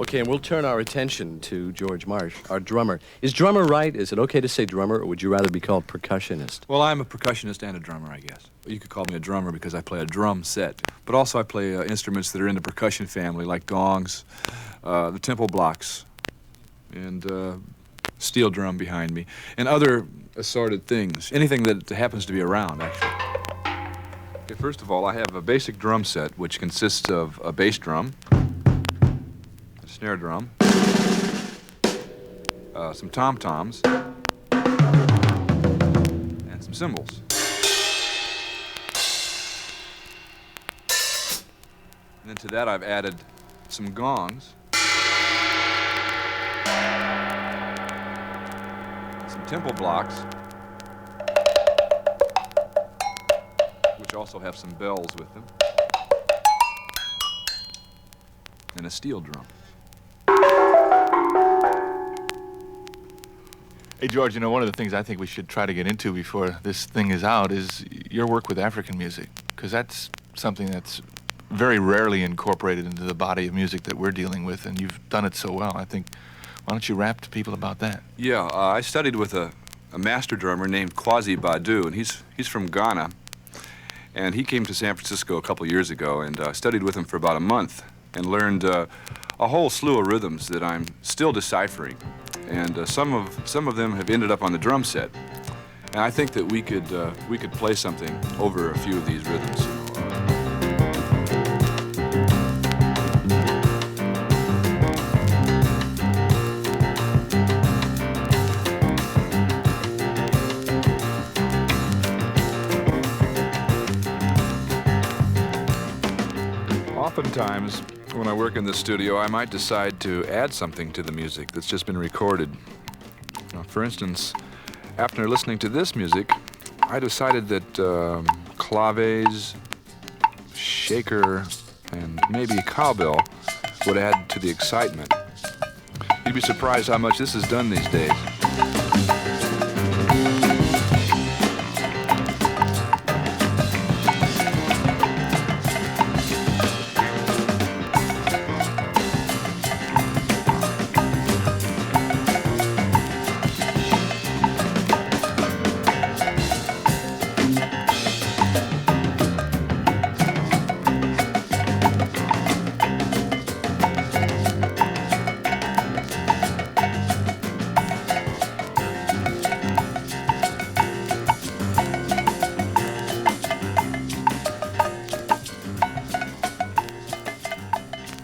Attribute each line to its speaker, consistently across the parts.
Speaker 1: Okay, and we'll turn our attention to George Marsh, our drummer. Is drummer right? Is it okay to say drummer, or would you rather be called percussionist?
Speaker 2: Well, I'm a percussionist and a drummer, I guess. You could call me a drummer because I play a drum set. But also I play instruments that are in the percussion family, like gongs, the tempo blocks, and steel drum behind me, and other assorted things. Anything that happens to be around, actually. Okay, first of all, I have a basic drum set, which consists of a bass drum, snare drum, some tom-toms, and some cymbals. And then to that I've added some gongs, some tempo blocks, which also have some bells with them, and a steel drum.
Speaker 3: Hey, George, you know, one of the things I think we should try to get into before this thing is out is your work with African music, because that's something that's very rarely incorporated into the body of music that we're dealing with, and you've done it so well. I think, why don't you rap to people about that?
Speaker 2: Yeah, I studied with a master drummer named Kwasi Badu, and he's from Ghana, and he came to San Francisco a couple years ago, and studied with him for about a month, and learned a whole slew of rhythms that I'm still deciphering. And some of them have ended up on the drum set. And I think that we could play something over a few of these rhythms. Oftentimes, when I work in the studio, I might decide to add something to the music that's just been recorded. Now, for instance, after listening to this music, I decided that claves, shaker, and maybe cowbell would add to the excitement. You'd be surprised how much this is done these days.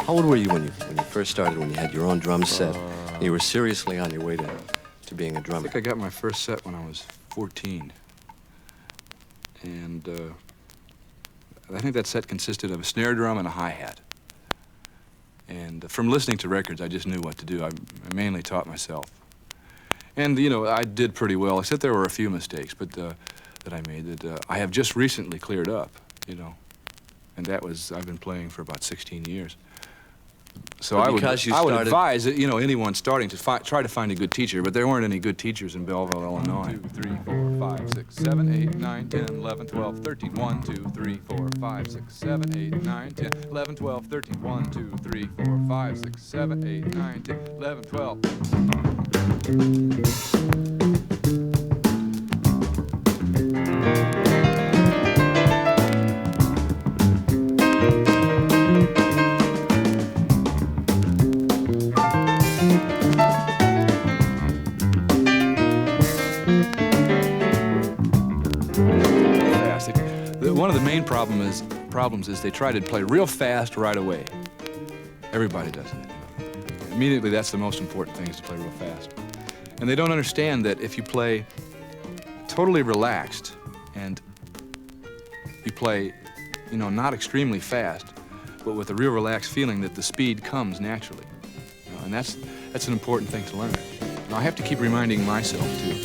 Speaker 1: How old were you when you first started, when you had your own drum set, and you were seriously on your way to being a
Speaker 2: I
Speaker 1: drummer?
Speaker 2: think I got my first set when I was 14. And I think that set consisted of a snare drum and a hi-hat. And from listening to records, I just knew what to do. I mainly taught myself. And, you know, I did pretty well, except there were a few mistakes that I made that I have just recently cleared up, you know. And that was, I've been playing for about 16 years. So I would advise, you know, anyone starting to try to find a good teacher, but there weren't any good teachers in Belleville, Illinois. 1, 2, 3, 4, 5, 6, 7, 8, 9, 10, 11, 12, 13. 1, 2, 3, 4, 5, 6, 7, 8, 9, 10, 11, 12, 13. 1, 2, 3, 4, 5, 6, 7, 8, 9, 10, 11, 12. One of the main problems is they try to play real fast right away. Everybody does that. Immediately, that's the most important thing, is to play real fast. And they don't understand that if you play totally relaxed and you play, you know, not extremely fast, but with a real relaxed feeling, that the speed comes naturally. You know, and that's an important thing to learn. And I have to keep reminding myself, too.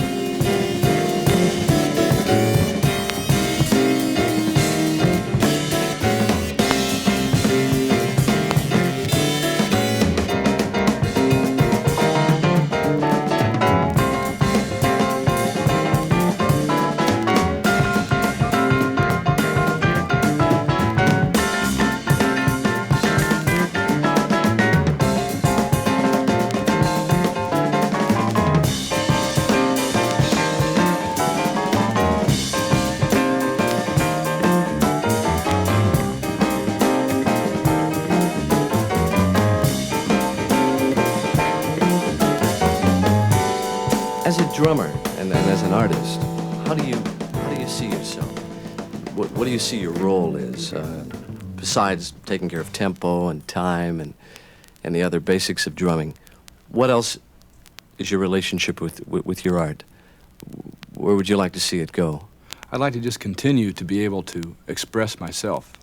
Speaker 1: drummer and as an artist, how do you see yourself? What do you see your role is, besides taking care of tempo and time and the other basics of drumming? What else is your relationship with your art? Where would you like to see it go?
Speaker 2: I'd like to just continue to be able to express myself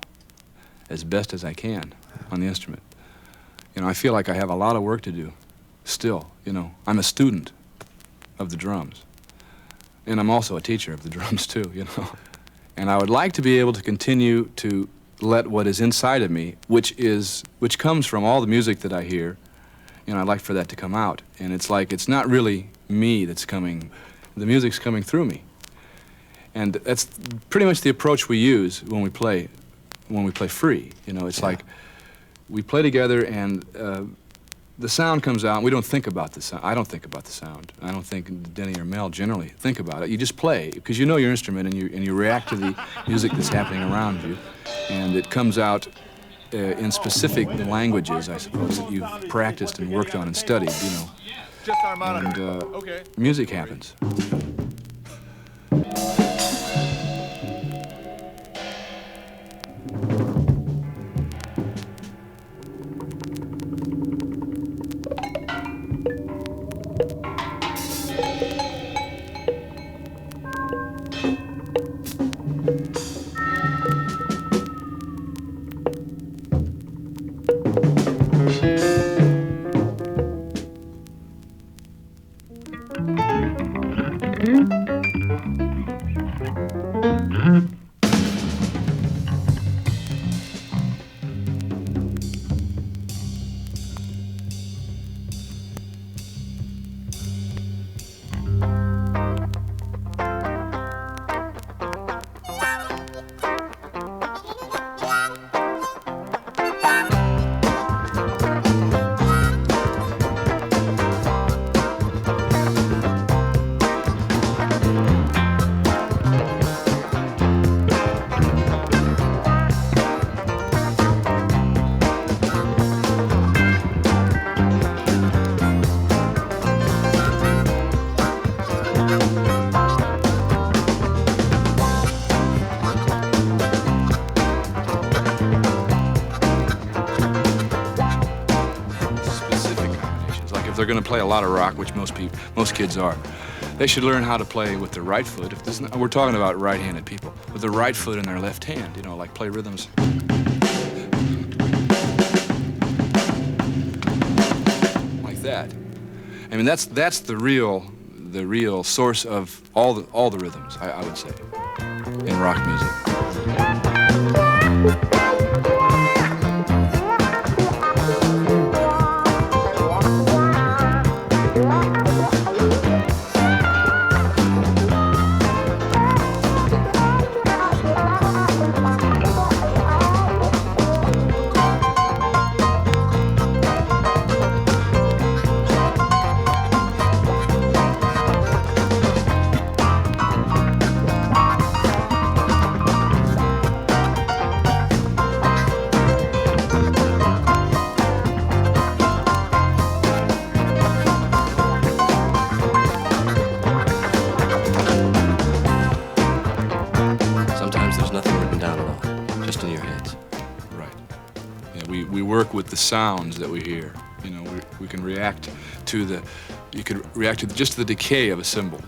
Speaker 2: as best as I can on the instrument. You know, I feel like I have a lot of work to do still, you know. I'm a student of the drums, and I'm also a teacher of the drums too, you know. And I would like to be able to continue to let what is inside of me, which comes from all the music that I hear, you know, I'd like for that to come out. And it's like, it's not really me that's coming, the music's coming through me. And that's pretty much the approach we use when we play free. You know, it's like we play together and the sound comes out and we don't think about the sound. I don't think about the sound. I don't think Denny or Mel generally think about it. You just play because you know your instrument and you react to the music that's happening around you. And it comes out in specific languages, I suppose, that you've practiced and worked on and studied, you know.
Speaker 3: Just our monitor.
Speaker 2: And
Speaker 3: Okay.
Speaker 2: music happens. If they're going to play a lot of rock, which most kids are, they should learn how to play with their right foot. If this, we're talking about right-handed people, with their right foot in their left hand, you know, like play rhythms like that. I mean, that's the real source of all the rhythms, I would say, in rock music. We work with the sounds that we hear. You know, we can react to just the decay of a cymbal.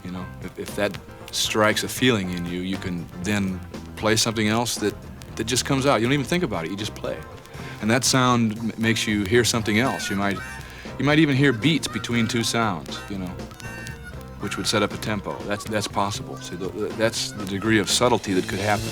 Speaker 2: You know, if that strikes a feeling in you, you can then play something else that just comes out. You don't even think about it, you just play. And that sound makes you hear something else. You might even hear beats between two sounds, you know, which would set up a tempo. That's possible. See, that's the degree of subtlety that could happen.